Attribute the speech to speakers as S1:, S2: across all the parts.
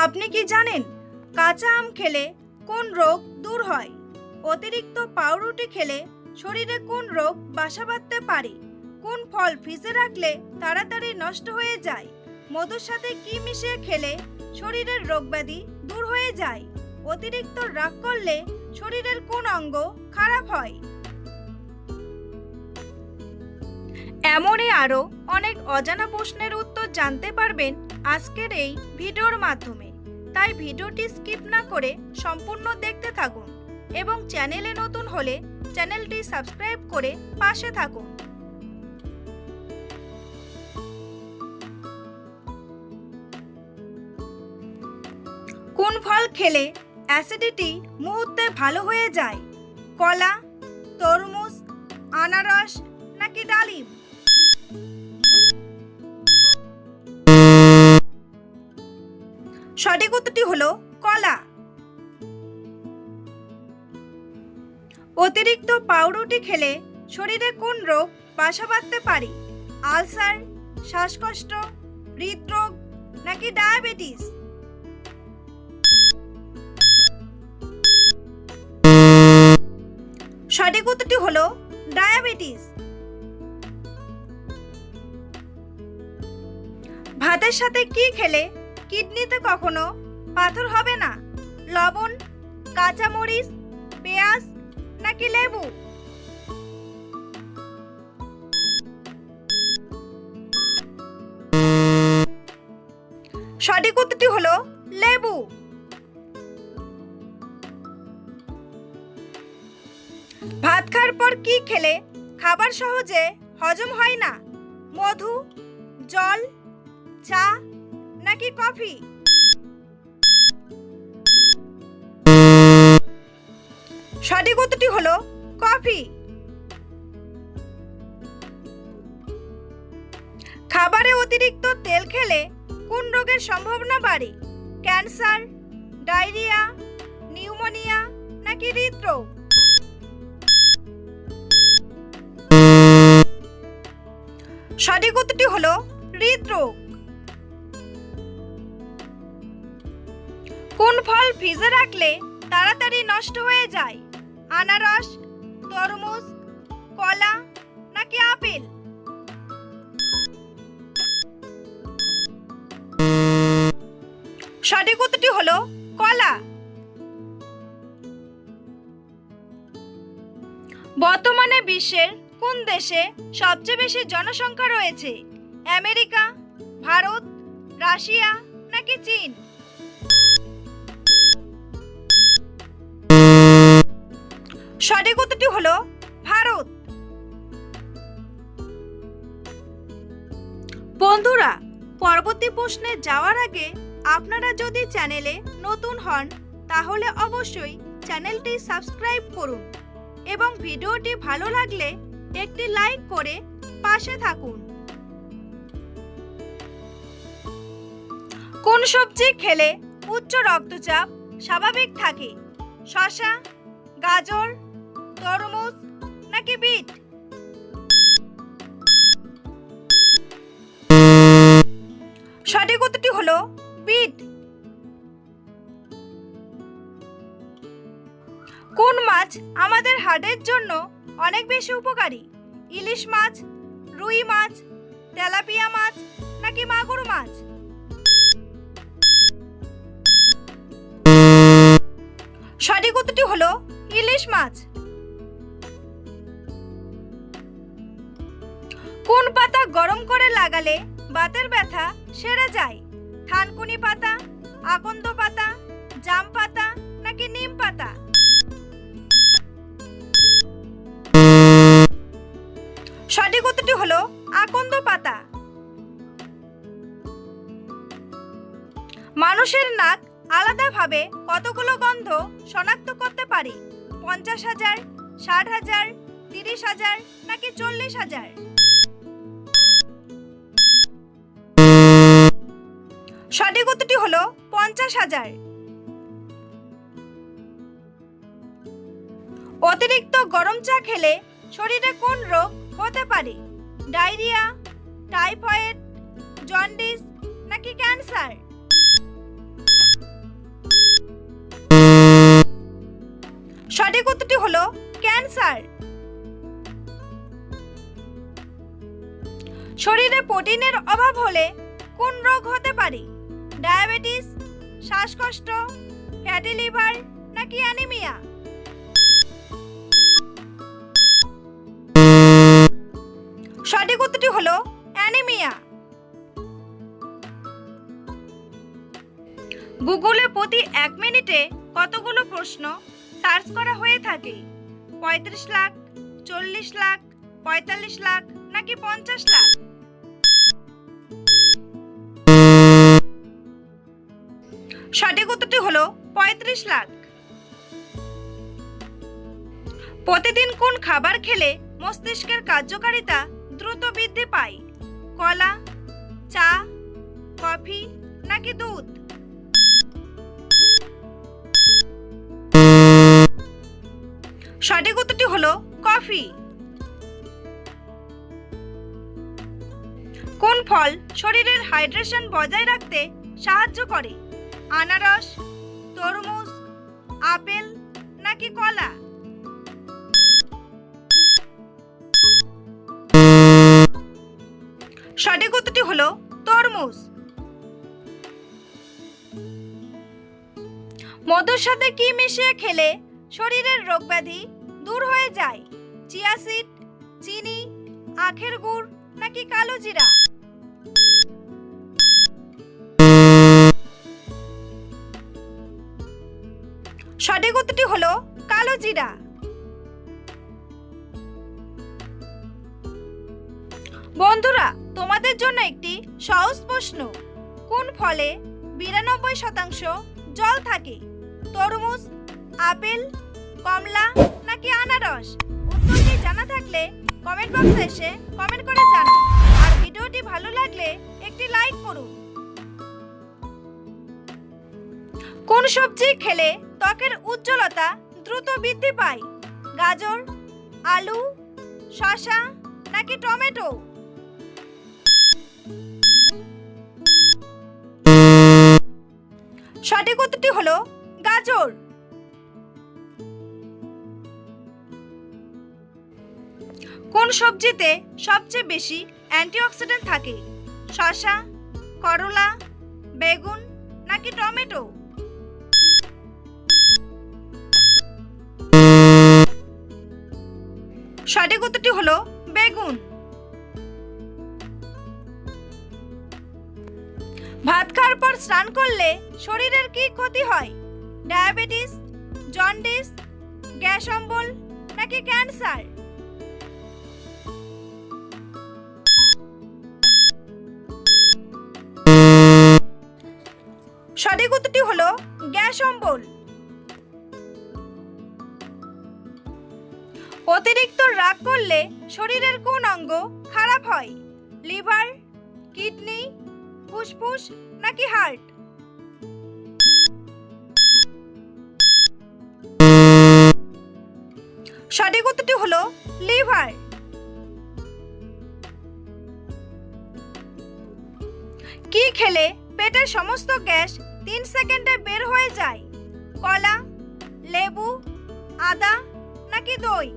S1: আপনি কি জানেন কাঁচা আম খেলে কোন রোগ দূর হয়? অতিরিক্ত পাউরুটি খেলে শরীরে কোন রোগ বাসা বাঁধতে পারে? কোন ফল ফ্রিজে রাখলে তাড়াতাড়ি নষ্ট হয়ে যায়? মধুর সাথে কি মিশিয়ে খেলে শরীরের রোগব্যাধি দূর হয়ে যায়? অতিরিক্ত রাগ করলে শরীরের কোন অঙ্গ খারাপ হয়? এমনই আরও অনেক অজানা প্রশ্নের উত্তর জানতে পারবেন আজকের এই ভিডিওর মাধ্যমে। তাই ভিডিওটি স্কিপ না করে সম্পূর্ণ দেখতে থাকুন এবং চ্যানেলে নতুন হলে চ্যানেলটি সাবস্ক্রাইব করে পাশে থাকুন। কোন ফল খেলে অ্যাসিডিটি মুহূর্তে ভালো হয়ে যায়? কলা, তরমুজ, আনারস নাকি ডালিম? সঠিক উত্তরটি হলো কলা। অতিরিক্ত পাউরুটি খেলে শরীরে কোন রোগ বাসা বাঁধতে পারে? আলসার, শ্বাসকষ্ট, হৃদরোগ নাকি ডায়াবেটিস? সঠিক উত্তরটি হলো ডায়াবেটিস। ভাতের সাথে কি খেলে কিডনিতে কখনো পাথর হবে না? লবণ, কাঁচামরিচ, পেঁয়াজ নাকি লেবু? সঠিক উত্তরটি হলো লেবু। ভাত খাওয়ার পর কি খেলে খাবার সহজে হজম হয় না? মধু, জল, চা নাকি কফি? সঠিক উত্তরটি হলো কফি। খাবারে অতিরিক্ত তেল খেলে কোন রোগের সম্ভাবনা বাড়ে? ক্যান্সার, ডায়রিয়া, নিউমোনিয়া নাকি হৃদরোগ? সঠিক উত্তরটি হলো হৃদরোগ। কোন ফল ফ্রিজে রাখলে তাড়াতাড়ি নষ্ট হয়ে যায়? আনারস, তরমুজ, কলা নাকি আপেল? সঠিক উত্তরটি হলো কলা। বর্তমানে বিশ্বের কোন দেশে সবচেয়ে বেশি জনসংখ্যা রয়েছে? আমেরিকা, ভারত, রাশিয়া নাকি চীন? সঠিক উত্তরটি হলো ভারত। বন্ধুরা, পরবর্তী প্রশ্নে যাওয়ার আগে আপনারা যদি চ্যানেলে নতুন হন তাহলে অবশ্যই চ্যানেলটি সাবস্ক্রাইব করুন এবং ভিডিওটি ভালো লাগলে একটি লাইক করে পাশে থাকুন। কোন সবজি খেলে উচ্চ রক্তচাপ স্বাভাবিক থাকে? শসা, গাজর, তরমুজ নাকি বিট? সঠিক উত্তরটি হলো বিট। কোন মাছ আমাদের হার্টের জন্য অনেক বেশি উপকারী? ইলিশ মাছ, রুই মাছ, তেলাপিয়া মাছ নাকি মাগুর মাছ? সঠিক উত্তরটি হলো ইলিশ মাছ। কোন পাতা গরম করে লাগালে বাতের ব্যথা সেরে যায়? থানকুনি পাতা, আকন্দ পাতা, জাম পাতা নাকি নিম পাতা? সঠিক উত্তরটি হলো আকন্দ পাতা। মানুষের নাক আলাদাভাবে কতগুলো গন্ধ শনাক্ত করতে পারে? 50,000, 60,000, 30,000 নাকি 40,000? সঠিক উত্তরটি হলো 50,000। অতিরিক্ত গরম চা খেলে শরীরে কোন রোগ হতে পারে? ডায়রিয়া, টাইফয়েড, জন্ডিস নাকি ক্যান্সার? সঠিক উত্তরটি হলো ক্যান্সার। শরীরে প্রোটিনের অভাব হলে কোন রোগ হতে পারে? ডায়াবেটিস, শ্বাসকষ্ট, ফ্যাটি লিভার নাকি অ্যানিমিয়া? সঠিক উত্তরটি হলো অ্যানিমিয়া। গুগলে প্রতি 1 মিনিটে কতগুলো প্রশ্ন সার্চ করা হয়ে থাকে? 35 লাখ, 40 লাখ, 45 লাখ নাকি 50 লাখ? সঠিক উত্তরটি হলো 35 লাখ। প্রতিদিন কোন খাবার খেলে মস্তিষ্কের কার্যকারিতা দ্রুত বৃদ্ধি পায়? কলা, চা, কফি নাকি দুধ? সঠিক উত্তরটি হলো কফি। কোন ফল শরীরের হাইড্রেশন বজায় রাখতে সাহায্য করে? আনারস, তরমুজ, আপেল নাকি কলা? সঠিক উত্তরটি হলো তরমুজ। মধুর সাথে কি মিশিয়ে খেলে শরীরের রোগব্যাধি দূর হয়ে যায়? চিয়া সিড, চিনি, আখের গুড় নাকি কালো জিরা? সঠিক উত্তরটি হলো কালো জিরা। বন্ধুরা, তোমাদের জন্য একটি সহজ প্রশ্ন। কোন ফলে 92% জল থাকে? তরমুজ, আপেল, কমলা নাকি আনারস? উত্তরটি জানা থাকলে কমেন্ট বক্সে এসে কমেন্ট করে জানান। আর ভিডিওটি ভালো লাগলে একটি লাইক করুন। কোন সবজি খেলে ত্বকের উজ্জ্বলতা দ্রুত বৃদ্ধি পায়? গাজর, আলু, শসা নাকি টমেটো? সঠিক উত্তরটি হলো গাজর। কোন সবজিতে সবচেয়ে বেশি অ্যান্টিঅক্সিডেন্ট থাকে? শসা, করলা, বেগুন নাকি টমেটো? সঠিক উত্তরটি হলো বেগুন। ভাত খাওয়ার পর স্নান করলে শরীরের কি ক্ষতি হয়? ডায়াবেটিস, জন্ডিস, গ্যাস অম্বল নাকি ক্যান্সার? সঠিক উত্তরটি হলো গ্যাস অম্বল। অতিরিক্ত রাগ করলে শরীরের কোন অঙ্গ খারাপ হয়? লিভার, কিডনি, ফুসফুস নাকি হার্ট? সঠিক উত্তরটি হলো লিভার। কি খেলে পেটের সমস্ত গ্যাস 3 সেকেন্ডে বের হয়ে যায়? কলা, লেবু, আদা নাকি দই?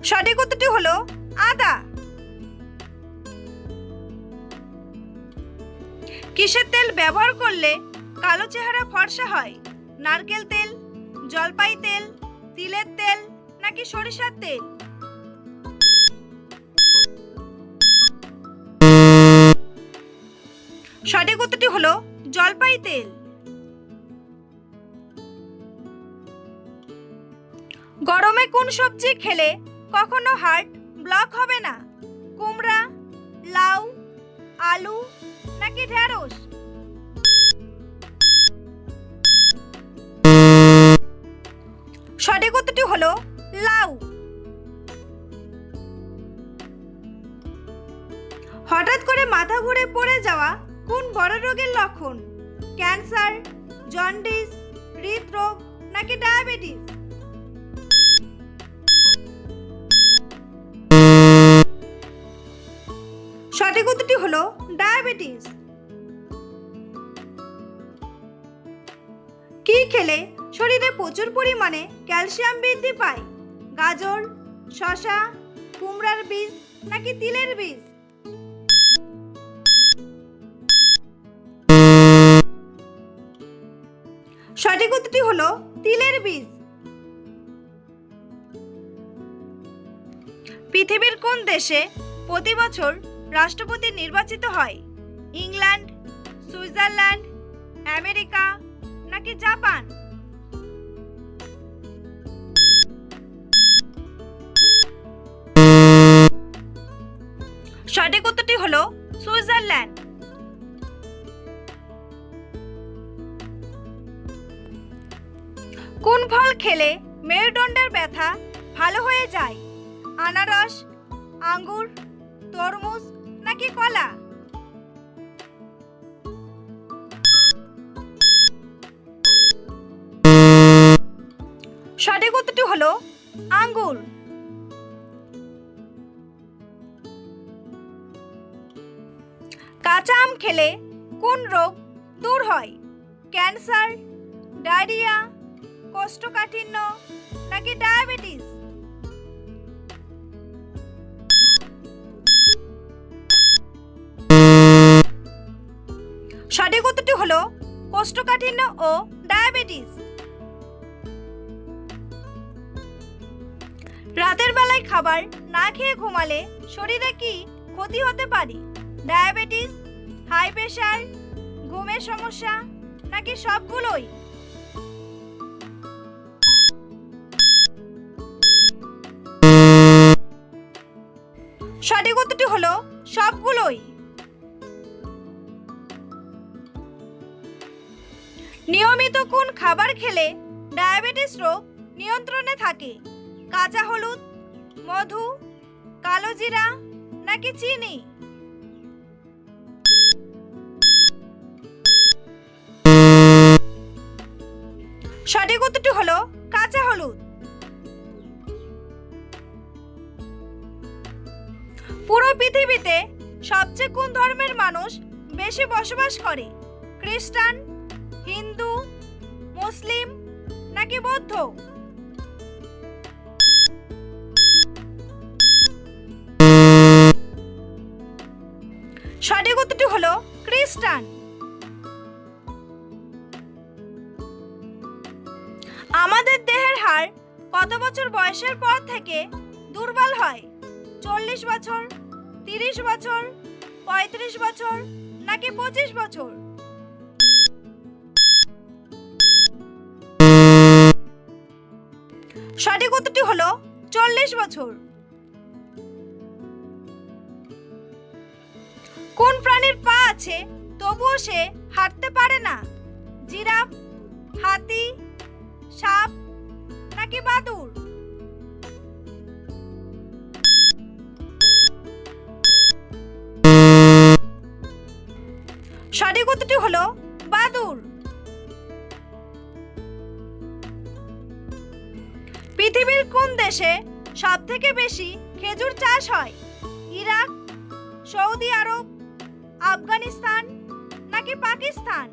S1: সঠিক উত্তরটি হলো আদা। কিসের তেল ব্যবহার করলে কালো চেহারা ফর্সা হয়? নারকেল তেল, জলপাই তেল, তিলের তেল নাকি সরিষার তেল? সঠিক উত্তরটি হলো জলপাই তেল। গরমে কোন সবজি খেলে কখনো হার্ট ব্লক হবে না? কুমড়া, লাউ, আলু নাকি ঢেঁড়স? সঠিক উত্তরটি হলো লাউ। হঠাৎ করে মাথা ঘুরে পড়ে যাওয়া কোন বড় রোগের লক্ষণ? ক্যান্সার, জন্ডিস, হৃদরোগ নাকি ডায়াবেটিস? সঠিক উত্তরটি হলো ডায়াবেটিস। খেলে শরীরে প্রচুর পরিমাণে ক্যালসিয়াম বৃদ্ধি পায়? গাজর, শসা, কুমড়ার বীজ নাকি তিলের বীজ? সঠিক উত্তরটি হলো তিলের বীজ। পৃথিবীর কোন দেশে প্রতি বছর রাষ্ট্রপতি নির্বাচিত হয়? ইংল্যান্ড, সুইজারল্যান্ড, আমেরিকা নাকি জাপান? সঠিক উত্তরটি হলো সুইজারল্যান্ড। কোন ফল খেলে মেরুদণ্ডের ব্যথা ভালো হয়ে যায়? আনারস, আঙ্গুর, তরমুজ নাকি কলা? সঠিক উত্তরটি হলো আঙ্গুর। কাঁচা আম খেলে কোন রোগ দূর হয়? ক্যান্সার, ডায়রিয়া, কোষ্ঠকাঠিন্য নাকি ডায়াবেটিস? সঠিক উত্তরটি হলো কোষ্ঠকাঠিন্য ও ডায়াবেটিস। রাতের বেলায় খাবার না খেয়ে ঘুমালে শরীরে কি ক্ষতি হতে পারে? ডায়াবেটিস, হাই প্রেশার, ঘুমের সমস্যা নাকি সবগুলোই? সঠিক উত্তরটি হলো সবগুলোই। নিয়মিত কোন খাবার খেলে ডায়াবেটিস রোগ নিয়ন্ত্রণে থাকে? কাঁচা হলুদ, মধু, কালো জিরা নাকি চিনি? সঠিক উত্তরটি হলো কাঁচা হলুদ। পুরো পৃথিবীতে সবচেয়ে কোন ধর্মের মানুষ বেশি বসবাস করে? খ্রিস্টান, হিন্দু, মুসলিম নাকি বৌদ্ধ? সঠিক উত্তরটি হলো খ্রিস্টান। আমাদের দেহের হাড় কত বছর বয়সের পর থেকে দুর্বল হয়? 40 বছর, 30 বছর, 35 বছর নাকি 25 বছর? সঠিক উত্তরটি হলো 40 বছর। কোন প্রাণীর পা আছে তবুও সে হাঁটতে পারে না? জিরাফ, হাতি, সাপ নাকি বাদুড়? সঠিক উত্তরটি হলো বাদুড়। পৃথিবীর কোন দেশে সবথেকে বেশি খেজুর চাষ হয়? ইরাক, সৌদি আরব, আফগানিস্তান নাকি পাকিস্তান?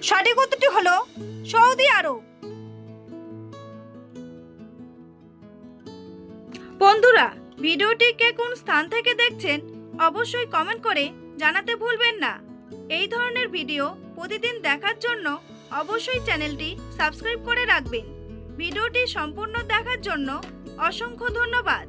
S1: সঠিক উত্তরটি হলো সৌদি আরব। বন্ধুরা, ভিডিওটি কে কোন স্থান থেকে দেখছেন অবশ্যই কমেন্ট করে জানাতে ভুলবেন না। এই ধরনের ভিডিও প্রতিদিন দেখার জন্য অবশ্যই চ্যানেলটি সাবস্ক্রাইব করে রাখবেন। ভিডিওটি সম্পূর্ণ দেখার জন্য অসংখ্য ধন্যবাদ।